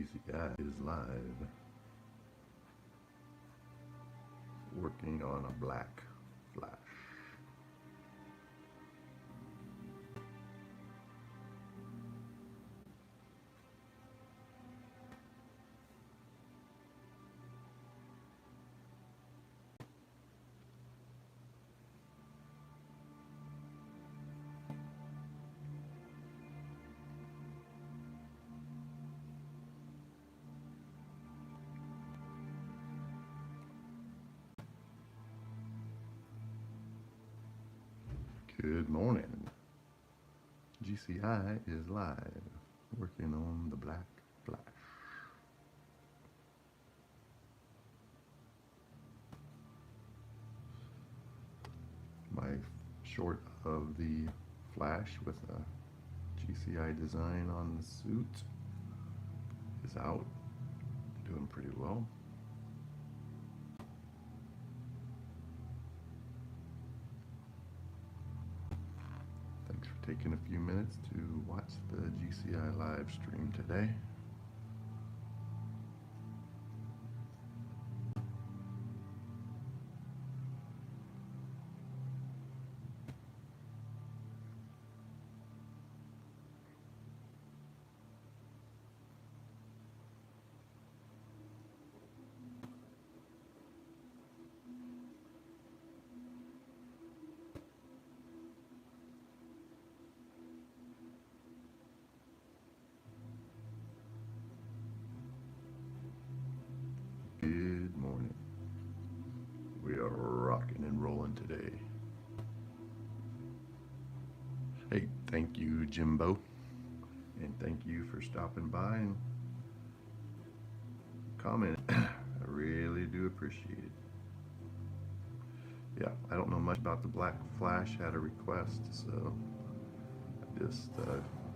GCI is live, working on a black flash. Good morning. GCI is live, working on the black flash. My short of the flash with a GCI design on the suit is out, doing pretty well. Thanks for taking a few minutes to watch the GCI live stream today. Good morning. We are rocking and rolling today. Hey, thank you, Jimbo, and thank you for stopping by and commenting. I really do appreciate it. Yeah, I don't know much about the black flash. Had a request, so I just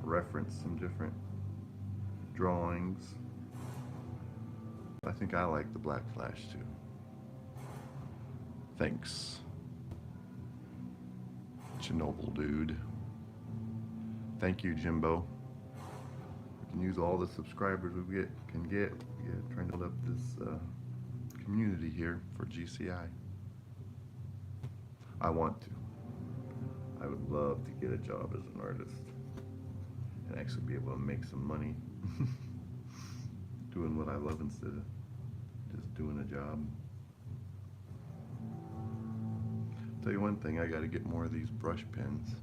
referenced some different drawings. I think I like the black flash too. Thanks, Chernobyl dude. Thank you, Jimbo. We can use all the subscribers we can get. We're trying to build up this community here for GCI. I want to. I would love to get a job as an artist and actually be able to make some money doing what I love instead of just doing a job. Tell you one thing, I gotta get more of these brush pens.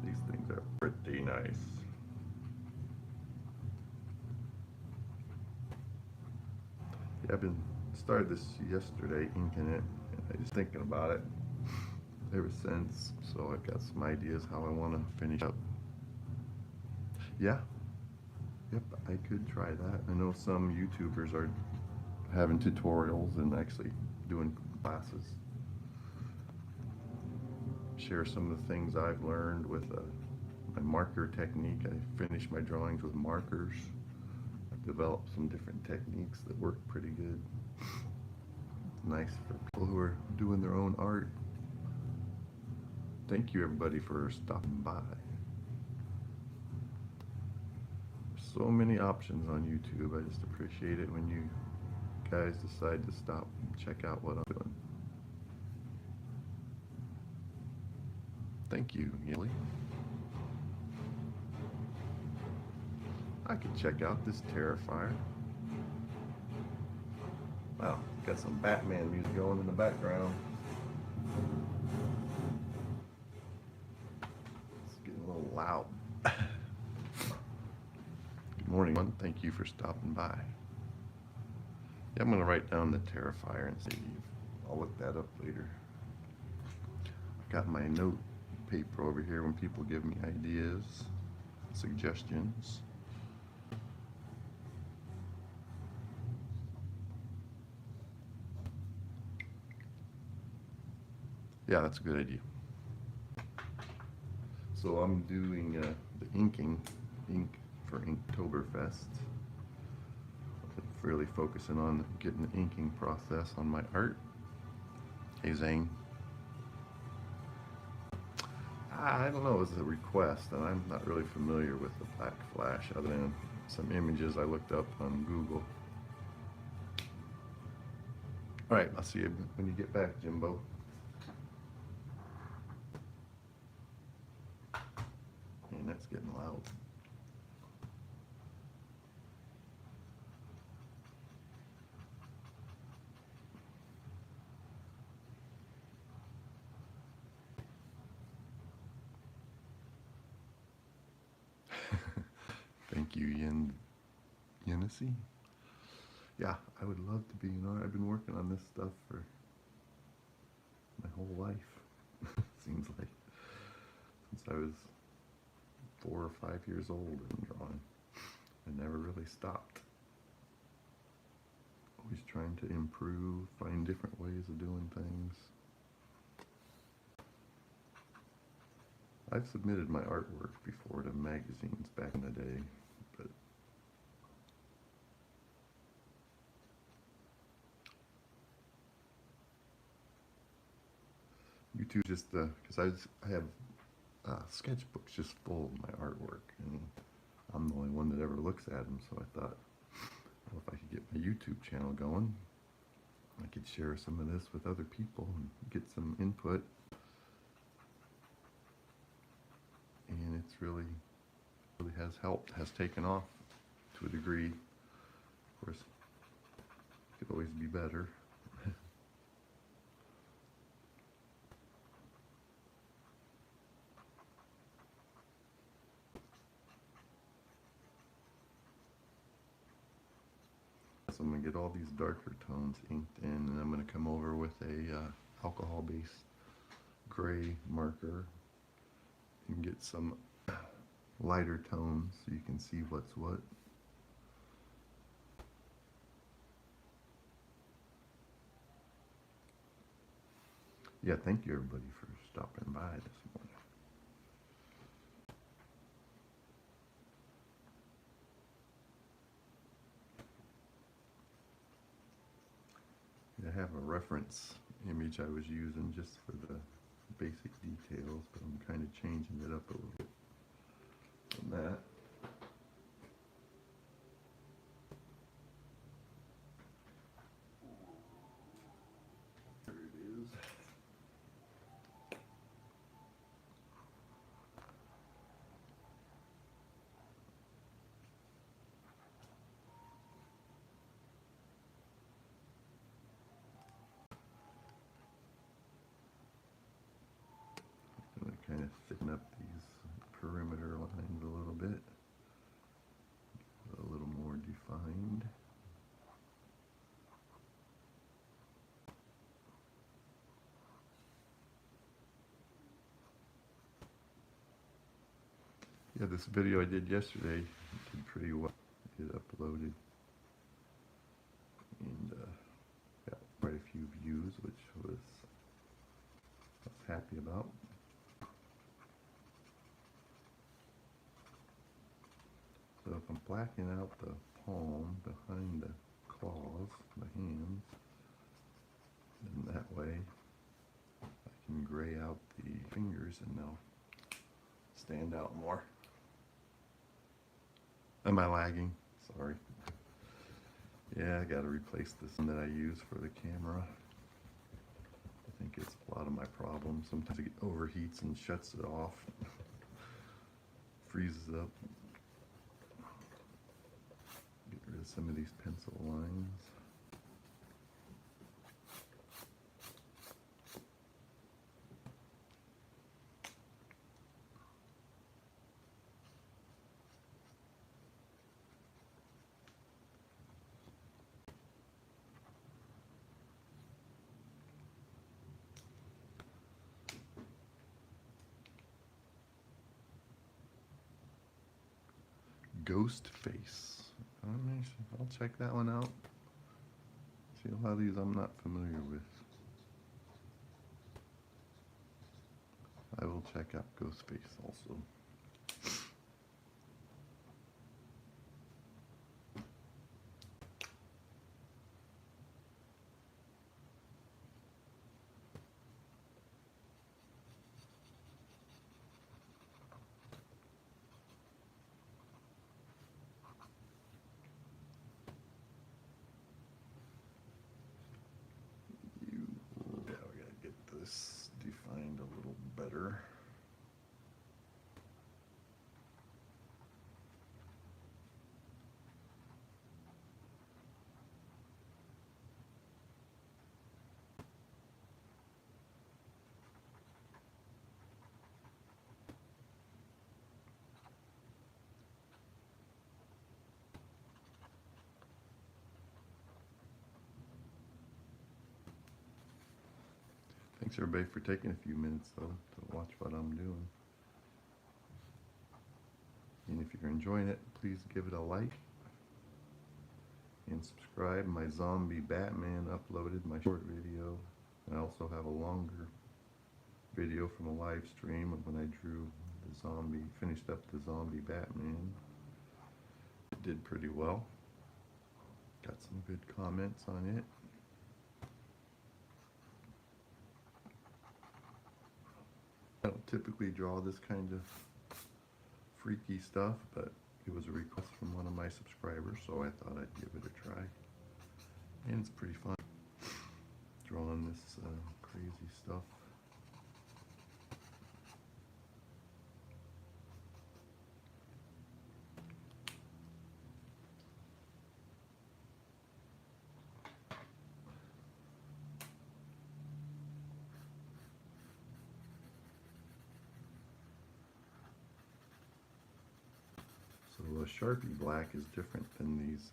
These things are pretty nice. Yeah, I've been started this yesterday, inking it, and I was thinking about it ever since, so I've got some ideas how I want to finish up. Yeah. Yep, I could try that. I know some YouTubers are having tutorials and actually doing classes. Share some of the things I've learned with my marker technique. I finish my drawings with markers. I've developed some different techniques that work pretty good. It's nice for people who are doing their own art. Thank you everybody for stopping by. So many options on YouTube. I just appreciate it when you guys decide to stop and check out what I'm doing. Thank you, Yili. I could check out this Terrifier. Wow, got some Batman music going in the background. It's getting a little loud. Good morning, everyone. Thank you for stopping by. Yeah, I'm going to write down the Terrifier and see. I'll look that up later. I've got my note paper over here when people give me ideas, suggestions. Yeah, that's a good idea. So I'm doing the inking, ink for Inktoberfest. I'm really focusing on getting the inking process on my art. Hey Zane. I don't know, it was a request, and I'm not really familiar with the black flash other than some images I looked up on Google. All right, I'll see you when you get back, Jimbo. And that's getting loud. Thank you, Yenisi. Yeah, I would love to be, I've been working on this stuff for my whole life. Seems like since I was 4 or 5 years old and drawing. I never really stopped. Always trying to improve, find different ways of doing things. I've submitted my artwork before to magazines back in the day, but YouTube just because I have sketchbooks just full of my artwork, and I'm the only one that ever looks at them. So I thought, well, if I could get my YouTube channel going, I could share some of this with other people and get some input. And it's really has helped, has taken off to a degree. Of course, it could always be better. So I'm going to get all these darker tones inked in, and I'm going to come over with a alcohol-based gray marker and get some lighter tones so you can see what's what. Yeah, thank you everybody for stopping by this morning. I have a reference image I was using just for the basic details, but I'm kind of changing it up a little bit from that. There it is. I'm going to kind of thicken up these perimeter lines a little bit, a little more defined. Yeah, this video I did yesterday did pretty well. It uploaded and got quite a few views, which I was happy about. So if I'm blacking out the palm behind the claws, the hands, then that way I can gray out the fingers and they'll stand out more. Am I lagging? Sorry. Yeah, I gotta replace this one that I use for the camera. I think it's a lot of my problem. Sometimes it overheats and shuts it off. Freezes up. Get rid of some of these pencil lines. Ghost face. I'll check that one out. See, a lot of these I'm not familiar with. I will check out Ghost face also. this defined a little better. Thanks everybody for taking a few minutes though to watch what I'm doing. And if you're enjoying it, please give it a like and subscribe. My zombie Batman uploaded my short video. I also have a longer video from a live stream of when I drew the zombie, finished up the zombie Batman. It did pretty well. Got some good comments on it. I don't typically draw this kind of freaky stuff, but it was a request from one of my subscribers, so I thought I'd give it a try. And it's pretty fun drawing this crazy stuff. So Sharpie black is different than these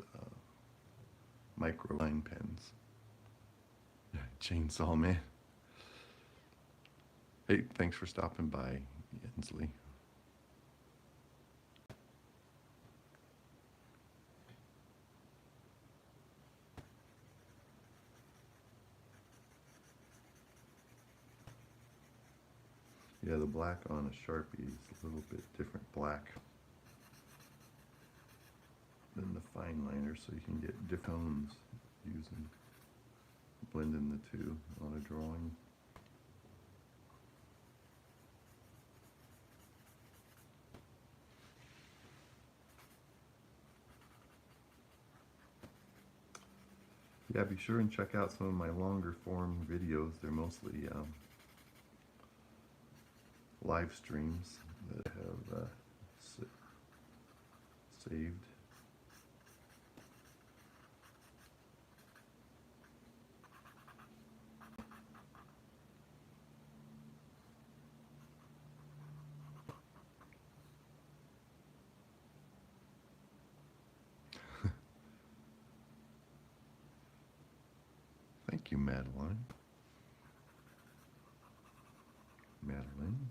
micro line pens. Chainsaw Man. Hey, thanks for stopping by, Yensley. Yeah, the black on a Sharpie is a little bit different black than the fine liner, so you can get different tones using blending the two on a drawing. Yeah, be sure and check out some of my longer form videos. They're mostly live streams that I have saved. Thank you, Madeline. Madeline.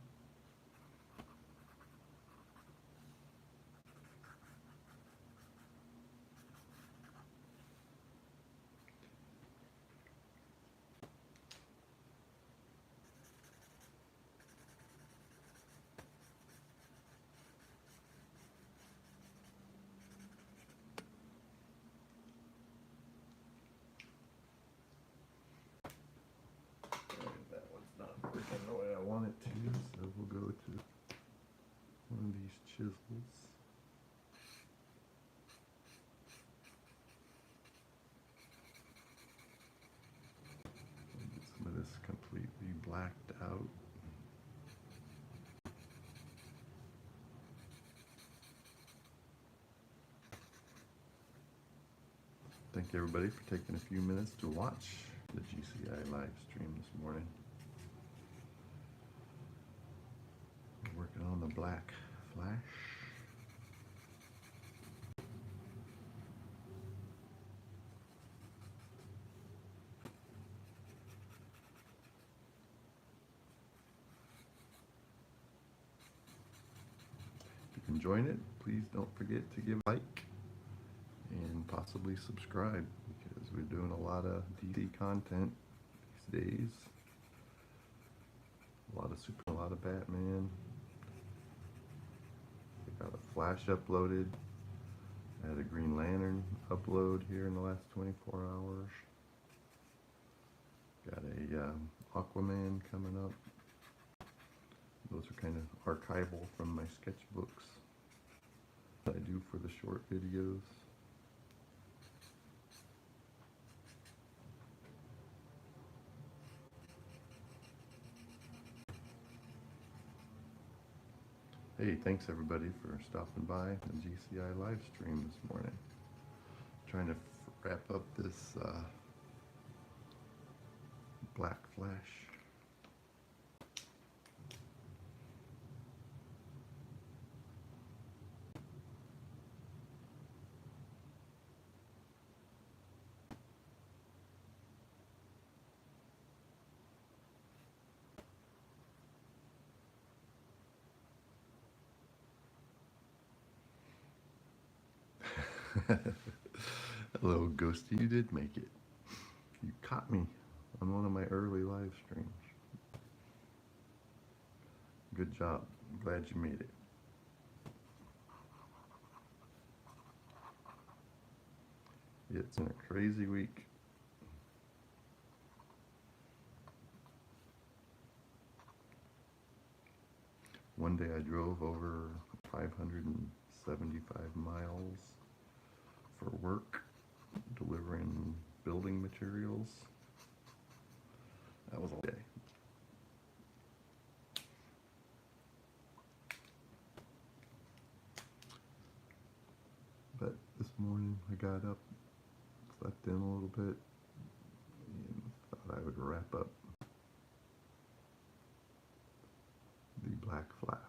That one's not working the way I want it to, so we'll go to one of these chisels. Get some of this completely blacked out. Thank you everybody for taking a few minutes to watch the GCI live stream this morning. We're working on the black flash. If you're enjoying it, please don't forget to give a like and possibly subscribe, because we're doing a lot of DC content these days. A lot of a lot of Batman. We got a Flash uploaded. I had a Green Lantern upload here in the last 24 hours. Got a Aquaman coming up. Those are kind of archival from my sketchbooks that I do for the short videos. Hey, thanks everybody for stopping by the GCI live stream this morning. Trying to wrap up this Black Flash. Hello, Ghosty, you did make it. You caught me on one of my early live streams. Good job. I'm glad you made it. It's been a crazy week. One day I drove over 575 miles for work, delivering building materials. That was all day. But this morning I got up, slept in a little bit, and thought I would wrap up the Black Flash.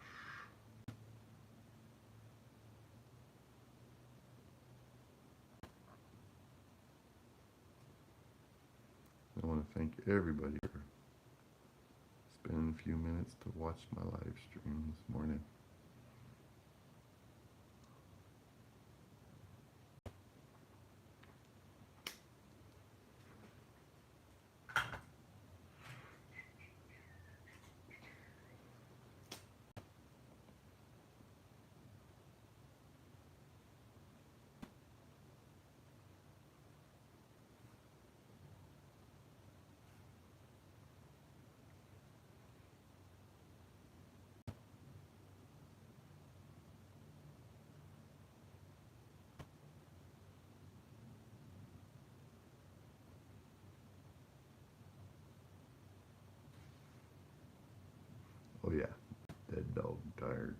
I want to thank everybody for spending a few minutes to watch my live stream this morning. Oh yeah, dead dog tired.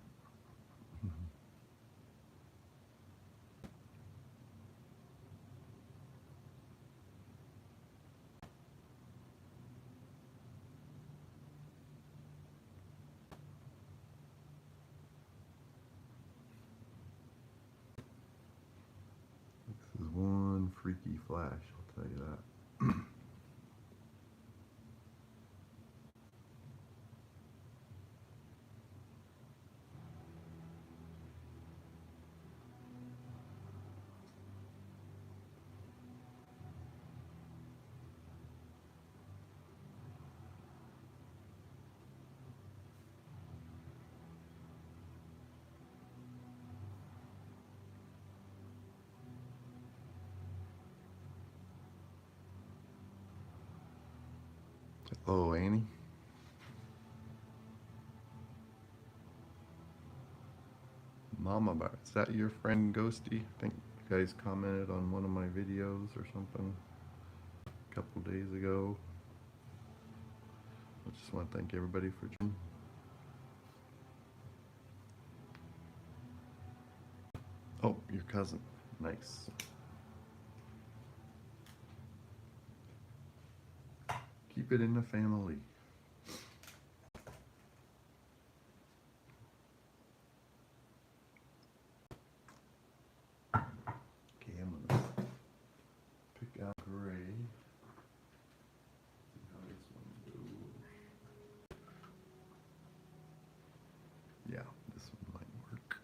This is one freaky flash, I'll tell you that. Hello, Annie. Mama Bar, is that your friend Ghosty? I think you guys commented on one of my videos or something a couple days ago. I just want to thank everybody for joining. Oh, your cousin. Nice. Keep it in the family. Okay, I'm gonna pick out gray. See how this one goes. Yeah, this one might work.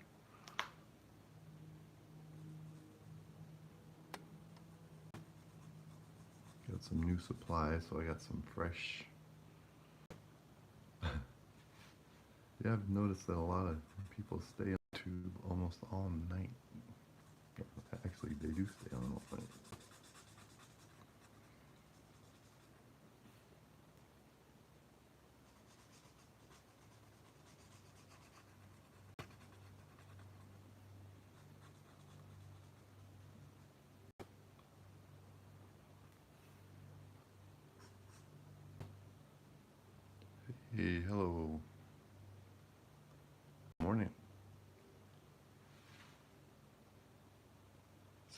Got some new supplies, so I got some fresh. Yeah, I've noticed that a lot of people stay on YouTube almost all night. Actually, they do stay on all night. Hey, hello. Morning.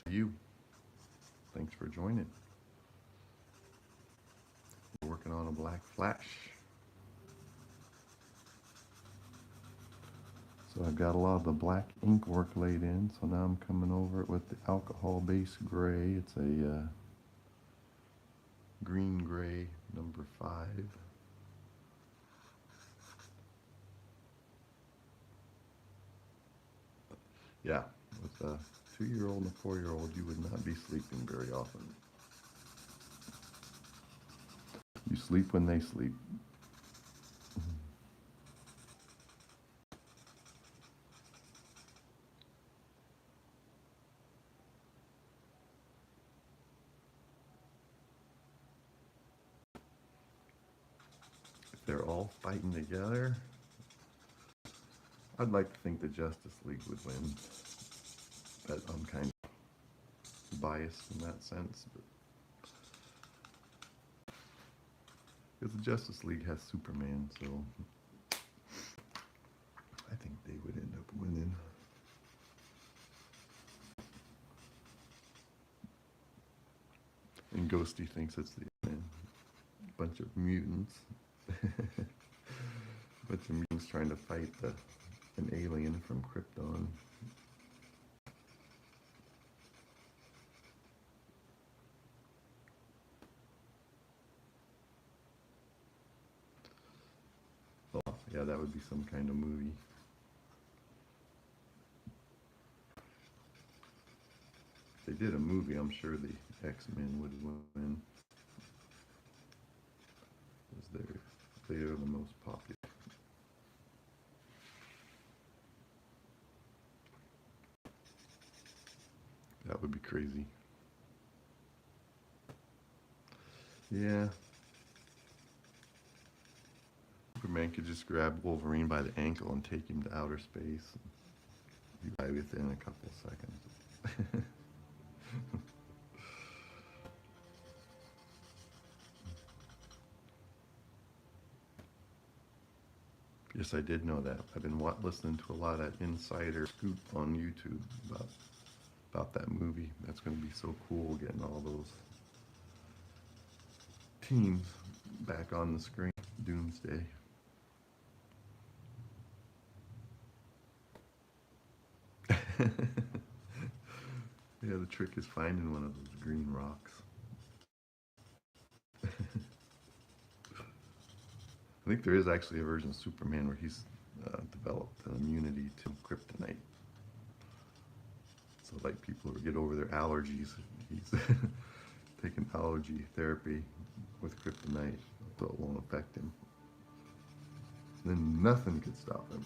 You. Thanks for joining. We're working on a black flash. So I've got a lot of the black ink work laid in, so now I'm coming over it with the alcohol-based gray. It's a green gray number 5. Yeah, with a 2-year-old and a 4-year-old, you would not be sleeping very often. You sleep when they sleep. If they're all fighting together, I'd like to think the Justice League would win. But I'm kind of biased in that sense. Because the Justice League has Superman, so I think they would end up winning. And Ghosty thinks it's the bunch of mutants. Bunch of mutants trying to fight an alien from Krypton. Oh, yeah, that would be some kind of movie. If they did a movie, I'm sure the X-Men would win. Because they're the most popular. That would be crazy. Yeah. Superman could just grab Wolverine by the ankle and take him to outer space. He'd die within a couple seconds. Yes, I did know that. I've been listening to a lot of insider scoop on YouTube about that movie. That's going to be so cool, getting all those teams back on the screen. Doomsday. Yeah, the trick is finding one of those green rocks. I think there is actually a version of Superman where he's developed an immunity to kryptonite. So like people who get over their allergies, he's taking allergy therapy with kryptonite so it won't affect him. Then nothing could stop him.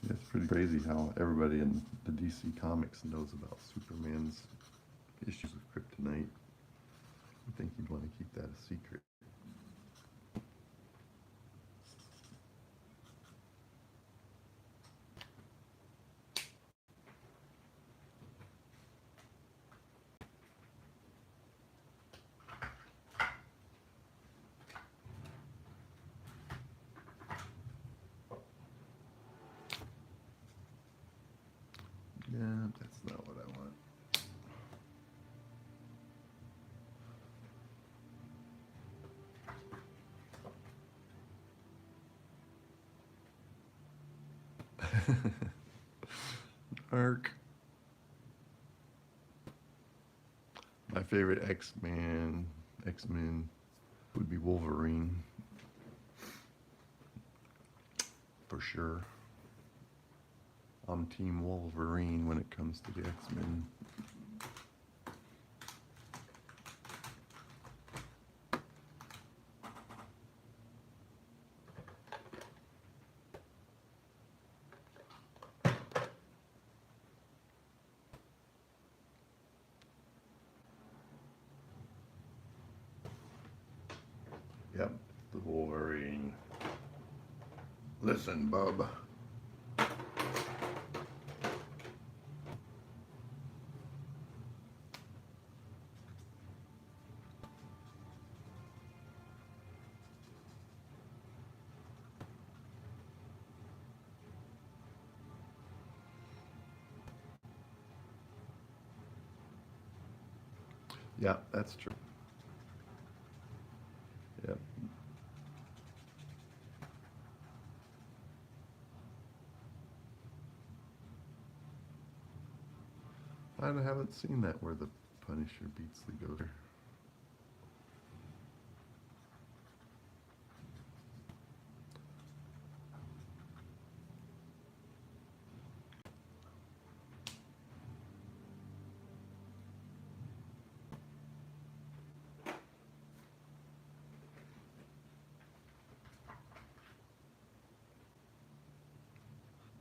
It's pretty crazy how everybody in the DC Comics knows about Superman's issues with kryptonite. I think you'd want to keep that a secret. Yeah, that's not what I want. Arc. My favorite X-Men would be Wolverine. For sure. I'm Team Wolverine when it comes to the X-Men. Yep, the Wolverine. Listen, bub. Yeah, that's true. Yep. I haven't seen that where the Punisher beats the Ghost.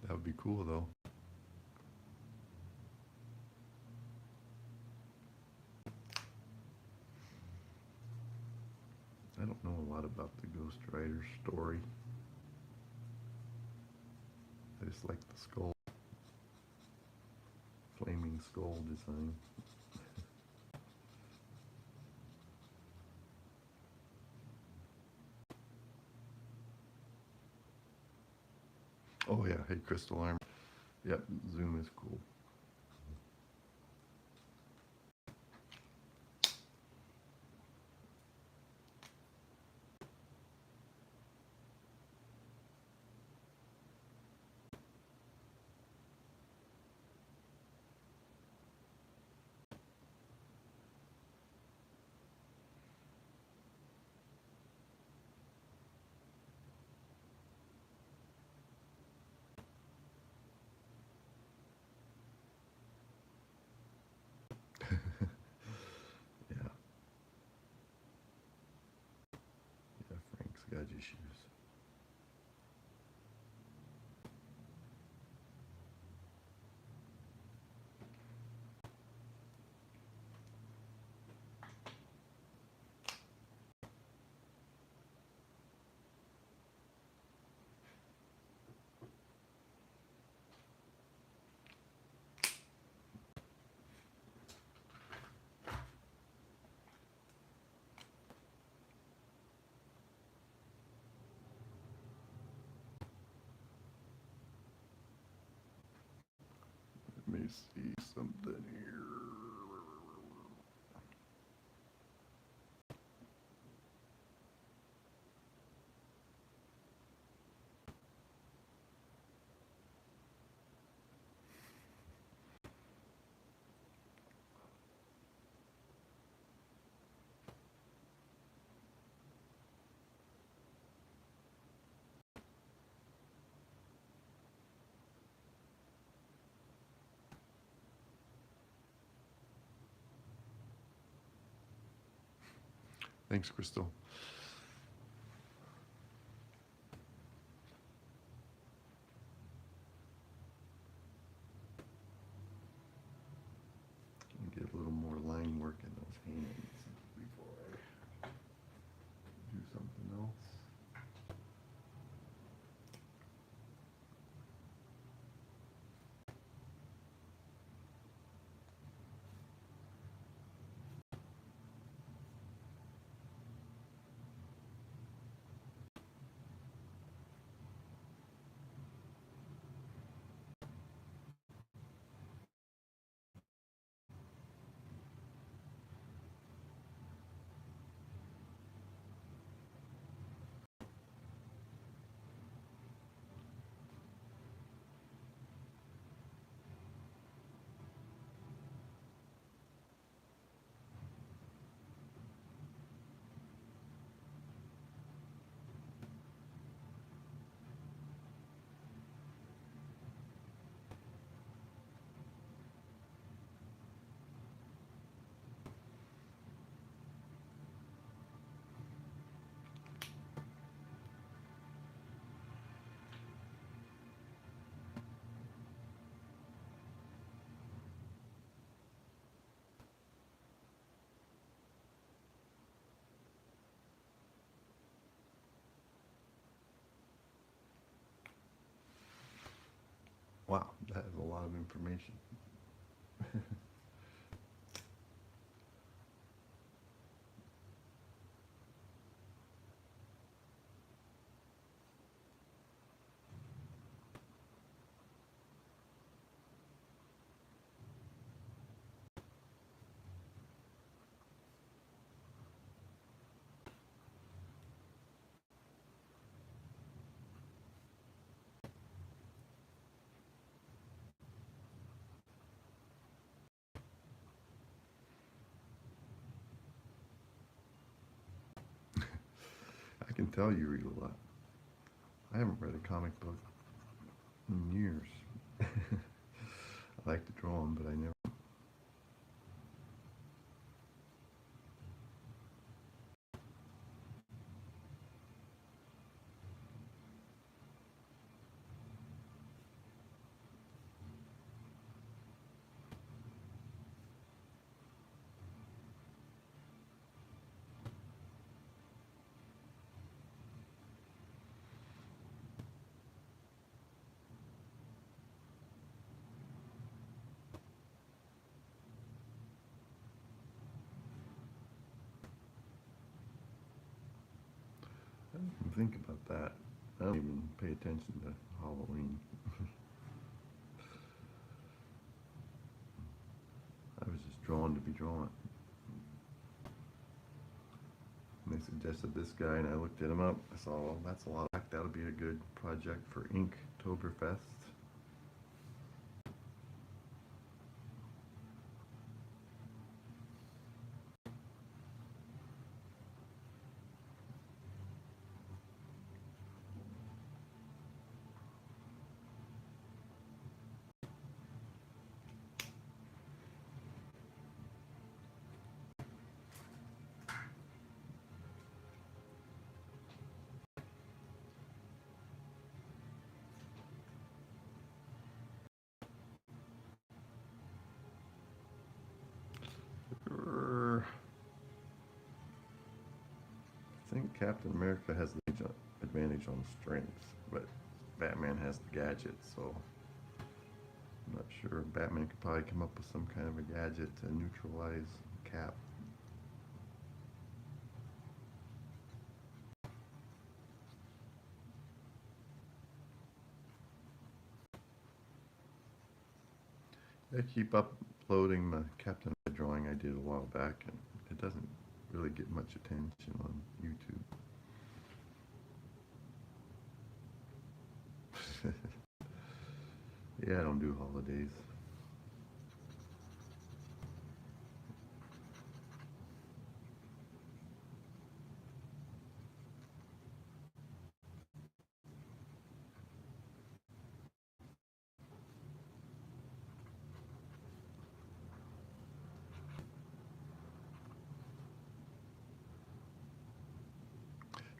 That would be cool, though. I don't know a lot about the Ghost Rider story. I just like the skull, flaming skull design. Oh yeah, hey, crystal armor. Yep, zoom is cool. Yeah, yeah, Frank's got issues. Let me see something here. Thanks, Crystal. Get a little more line work in those hands before I do something else. Wow, that is a lot of information. I can tell you read a lot. I haven't read a comic book in years. I like to draw them, but I never. I don't even think about that. I don't even pay attention to Halloween. I was just drawn to be drawn. And they suggested this guy, and I looked at him up. I saw, well, that's a lot. That'll be a good project for Inktoberfest. I think Captain America has the advantage on strength, but Batman has the gadget, so I'm not sure. Batman could probably come up with some kind of a gadget to neutralize Cap. I keep uploading my Captain America drawing I did a while back, and it doesn't really get much attention on YouTube. Yeah, I don't do holidays.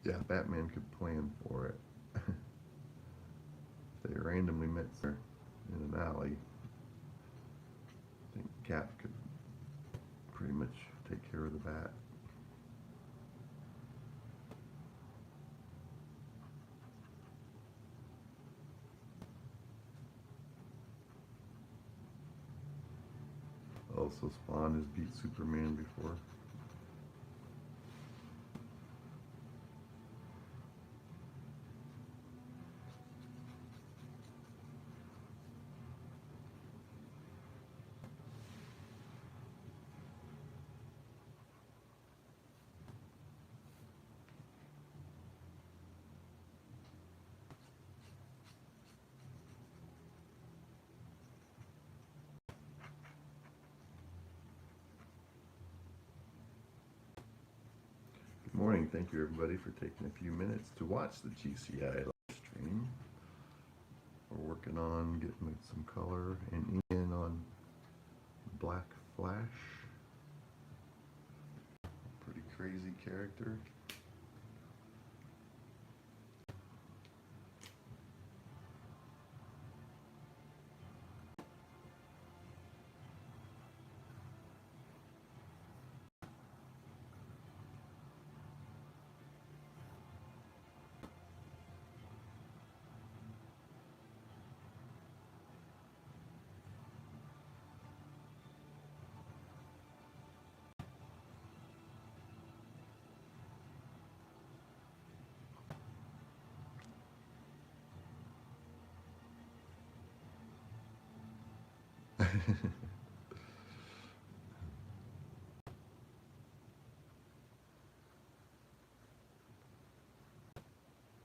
Yeah, Batman could plan for it. They randomly met her in an alley. I think Cap could pretty much take care of the bat. Also, Spawn has beat Superman before. Good morning. Thank you, everybody, for taking a few minutes to watch the GCI live stream. We're working on getting some color and in on Black Flash. Pretty crazy character.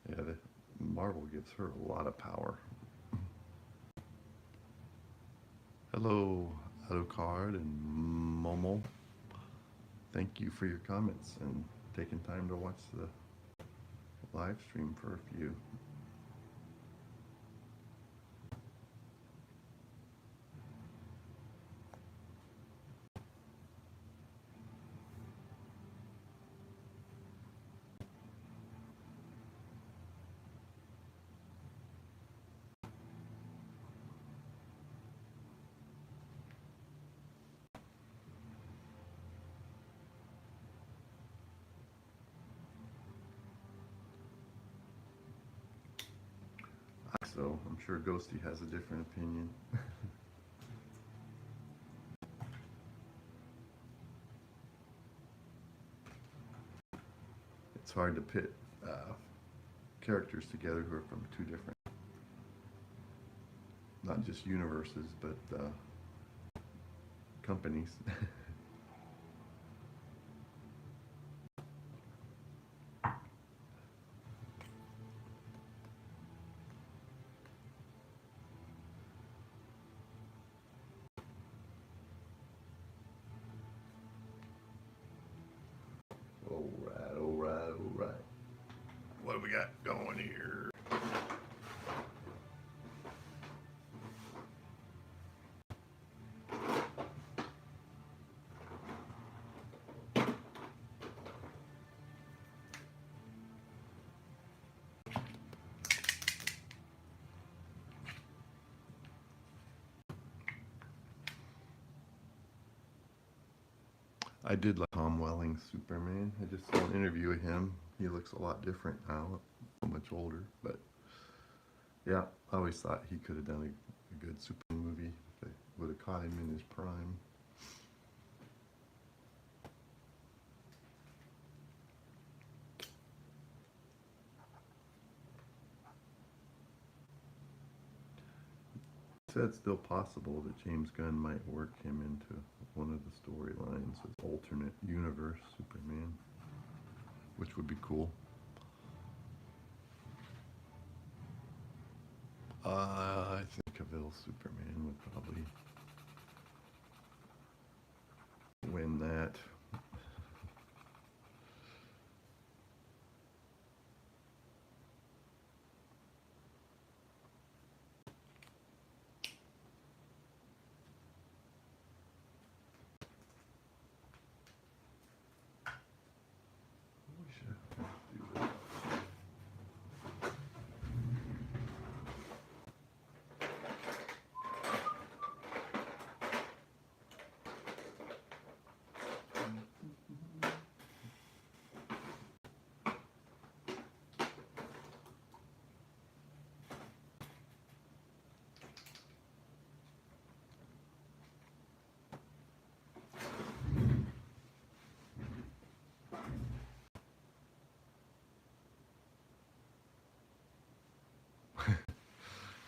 Yeah, Marvel gives her a lot of power. Hello, Alucard and Momo. Thank you for your comments and taking time to watch the live stream for a few. So I'm sure Ghosty has a different opinion. It's hard to pit characters together who are from two different, not just universes, but companies. All right, all right, all right. What do we got going here? I did like Tom Welling's Superman. I just saw an interview of him. He looks a lot different now, so much older. But yeah, I always thought he could have done a good Superman movie. They would have caught him in his prime. Said it's still possible that James Gunn might work him into one of the storylines as alternate universe Superman, which would be cool. I think Cavill Superman would probably win that. We should do that.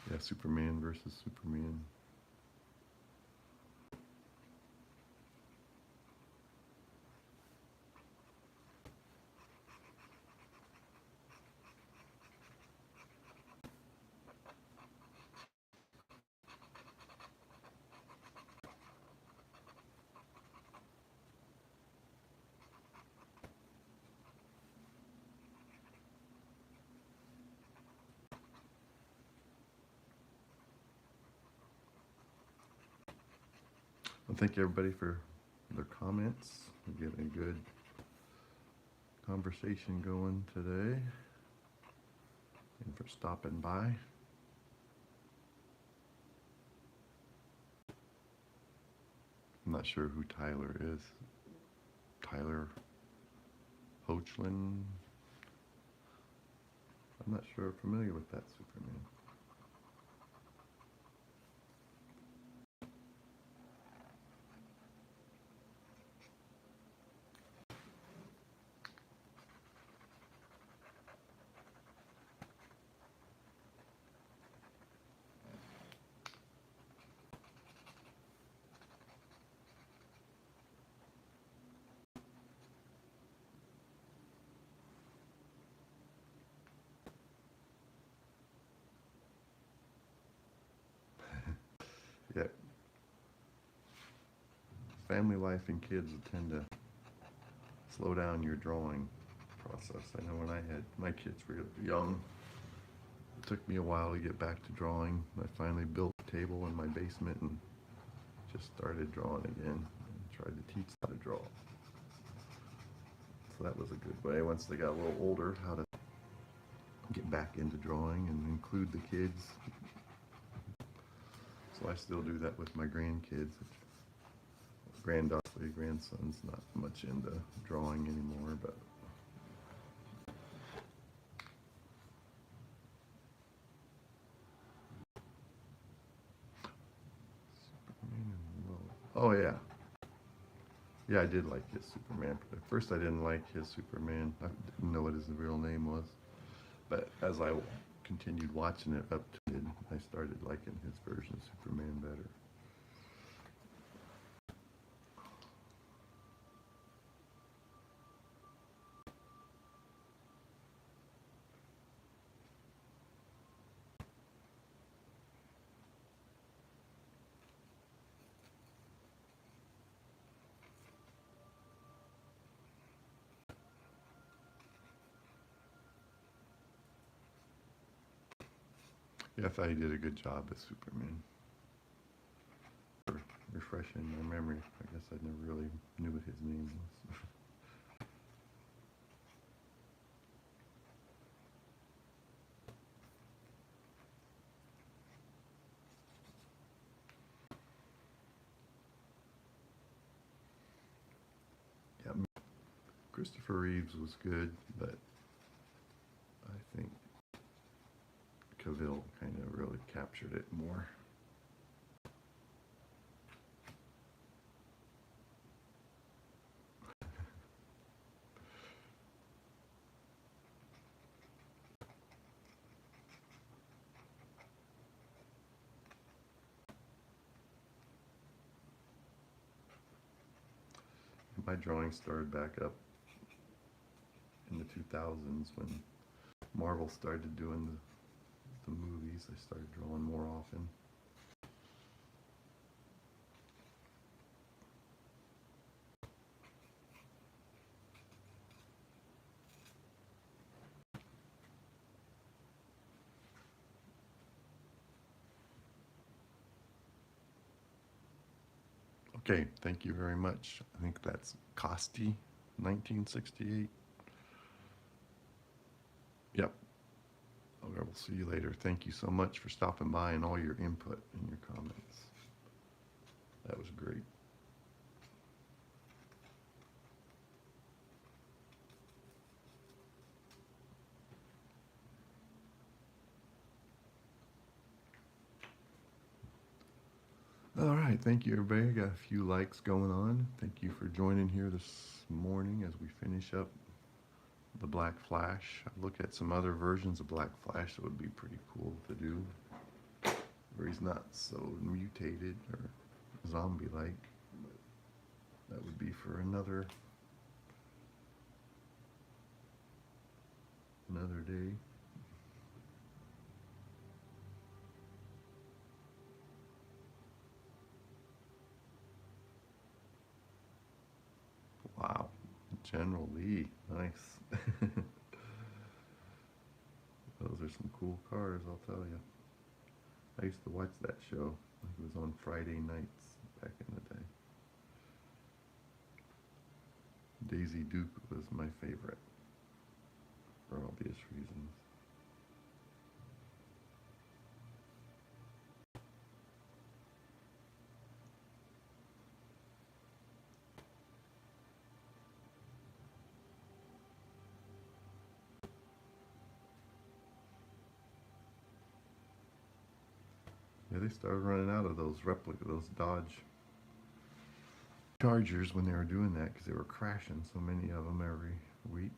Yeah, Superman versus Superman. Well, thank you everybody for their comments. We're getting a good conversation going today, and for stopping by. I'm not sure who Tyler is. Tyler Hoechlin. I'm not sure. Familiar with that Superman. family life and kids will tend to slow down your drawing process. I know when I had my kids were young, it took me a while to get back to drawing. I finally built a table in my basement and just started drawing again and tried to teach how to draw. So that was a good way, once they got a little older, how to get back into drawing and include the kids. So I still do that with my grandkids. Grandson's not much into drawing anymore, but oh yeah. Yeah, I did like his Superman. At first I didn't like his Superman. I didn't know what his real name was. But as I continued watching it up to it, I started liking his version of Superman better. Yeah, I thought he did a good job as Superman. Refreshing my memory. I guess I never really knew what his name was. Yeah, Christopher Reeves was good, but I think Cavill kind of really captured it more. My drawing started back up in the 2000s when Marvel started doing the movies. I started drawing more often. Okay, thank you very much. I think that's Costi, 1968. Yep. Okay, we'll see you later. Thank you so much for stopping by and all your input and your comments. That was great. All right, thank you everybody. Got a few likes going on. Thank you for joining here this morning as we finish up the Black Flash. I look at some other versions of Black Flash that would be pretty cool to do, where he's not so mutated or zombie-like. That would be for another day. Wow, General Lee, nice. Those are some cool cars, I'll tell you. I used to watch that show. It was on Friday nights back in the day. Daisy Duke was my favorite for obvious reasons. Yeah, they started running out of those those Dodge Chargers when they were doing that because they were crashing so many of them every week.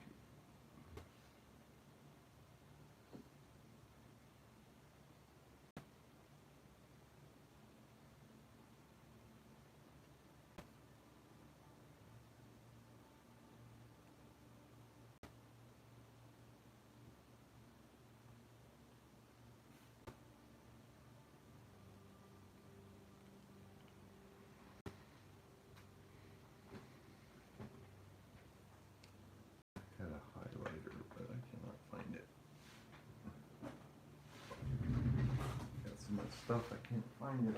stuff, I can't find it.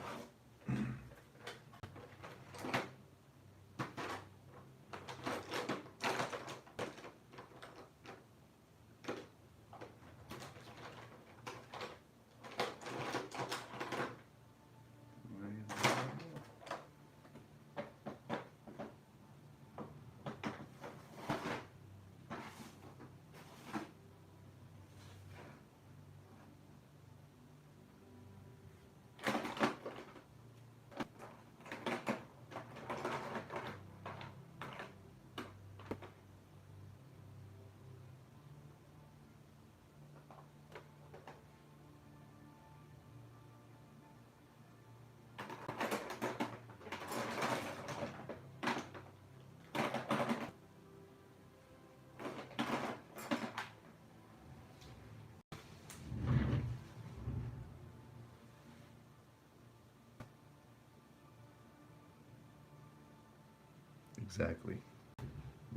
Exactly.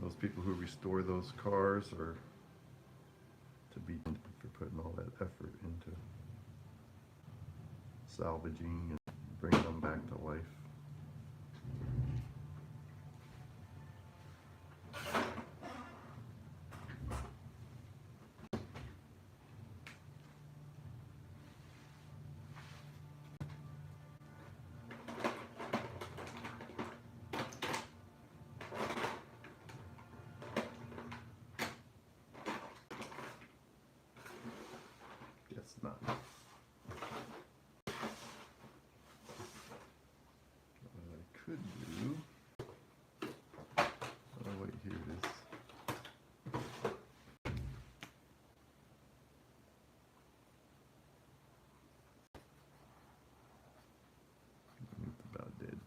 Those people who restore those cars are to be for putting all that effort into salvaging and bringing them back to life. Guess not. What I could do. Oh wait, here it is. It's about dead.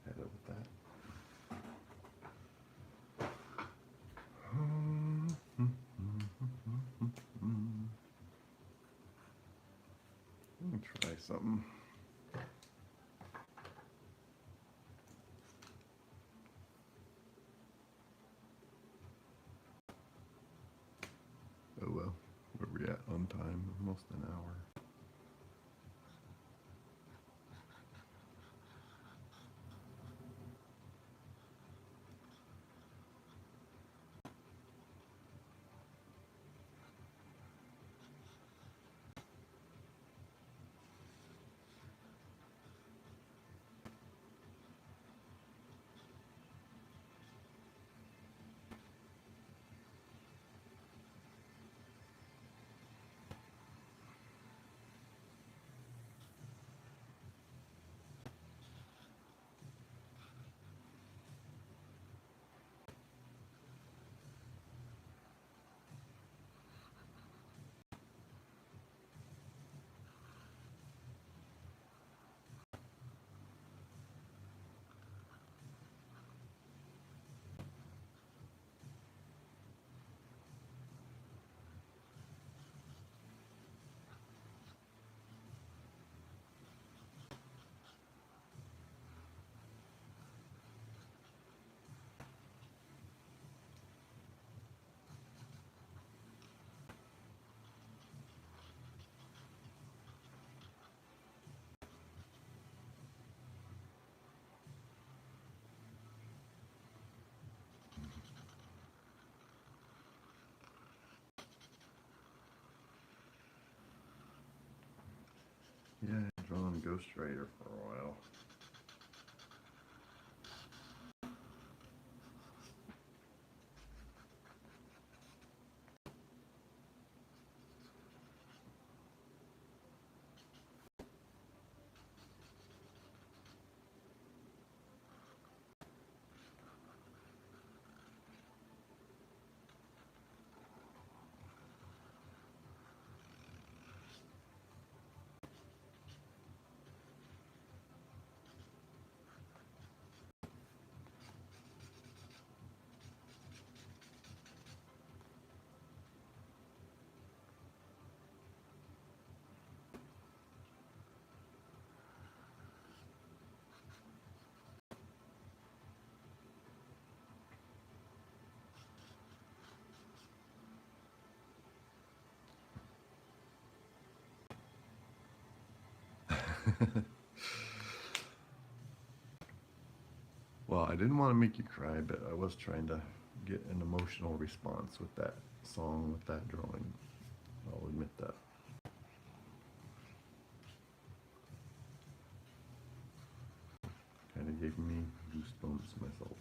Head up with that. Let me try something. Oh well, where we at on time? Almost an hour. Yeah, I drawn Ghost Rider for a while. Well, I didn't want to make you cry, but I was trying to get an emotional response with that song, with that drawing. I'll admit that. Kind of gave me goosebumps myself.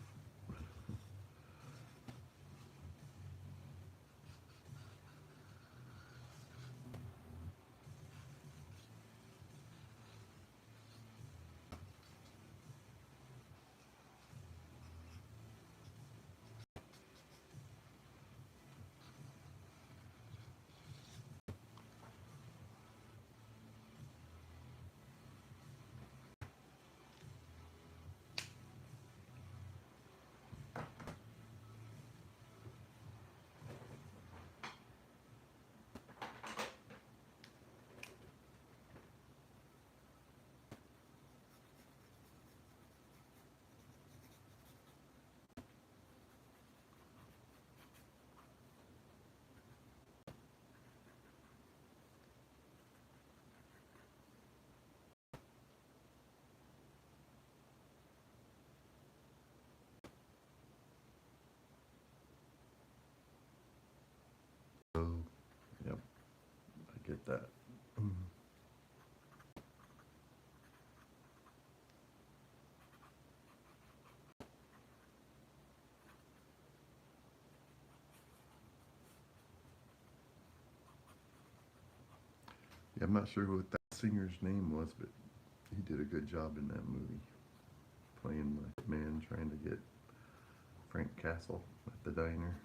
So, yep, I get that. Yeah, I'm not sure what that singer's name was, but he did a good job in that movie, playing the man trying to get Frank Castle at the diner.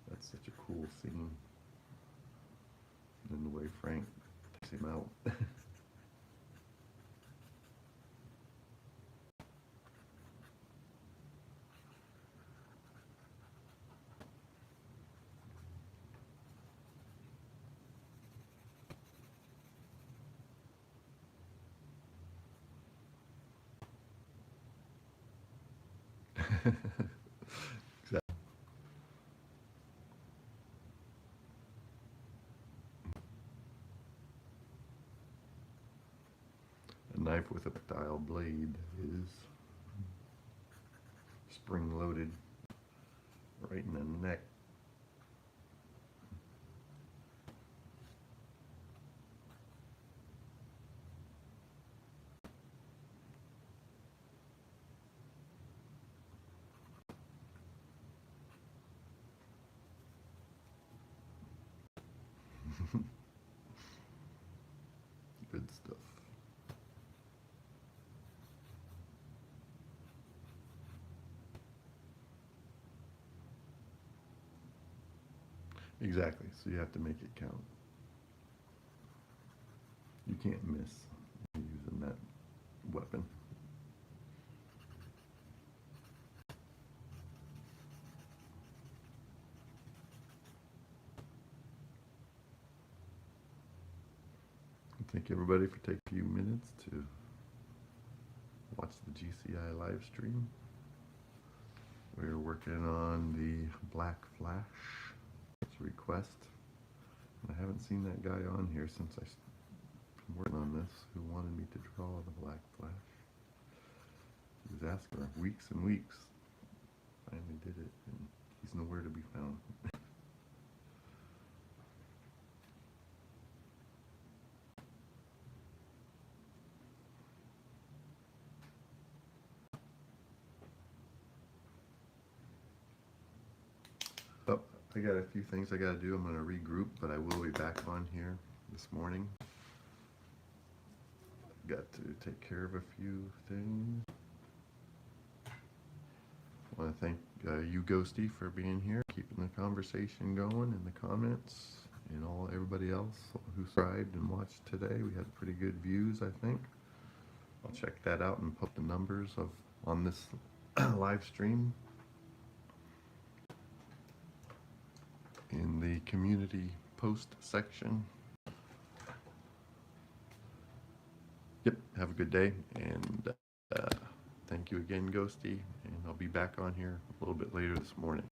That's such a cool scene. And the way Frank takes him out. Exactly. A knife with a tactile blade is spring-loaded right in the neck. Good stuff. Exactly. So you have to make it count. You can't miss using that weapon. Thank everybody for taking a few minutes to watch the GCI live stream. We're working on the Black Flash request. I haven't seen that guy on here since I've been working on this who wanted me to draw the Black Flash. He was asking for weeks and weeks. Finally did it, and he's nowhere to be found. Oh, I got a few things I got to do. I'm going to regroup, but I will be back on here this morning. Got to take care of a few things. I want to thank you, Ghosty, for being here, keeping the conversation going in the comments, and everybody else who subscribed and watched today. We had pretty good views, I think. I'll check that out and put the numbers on this live stream in the community post section. Yep, have a good day, and thank you again, Ghosty, and I'll be back on here a little bit later this morning.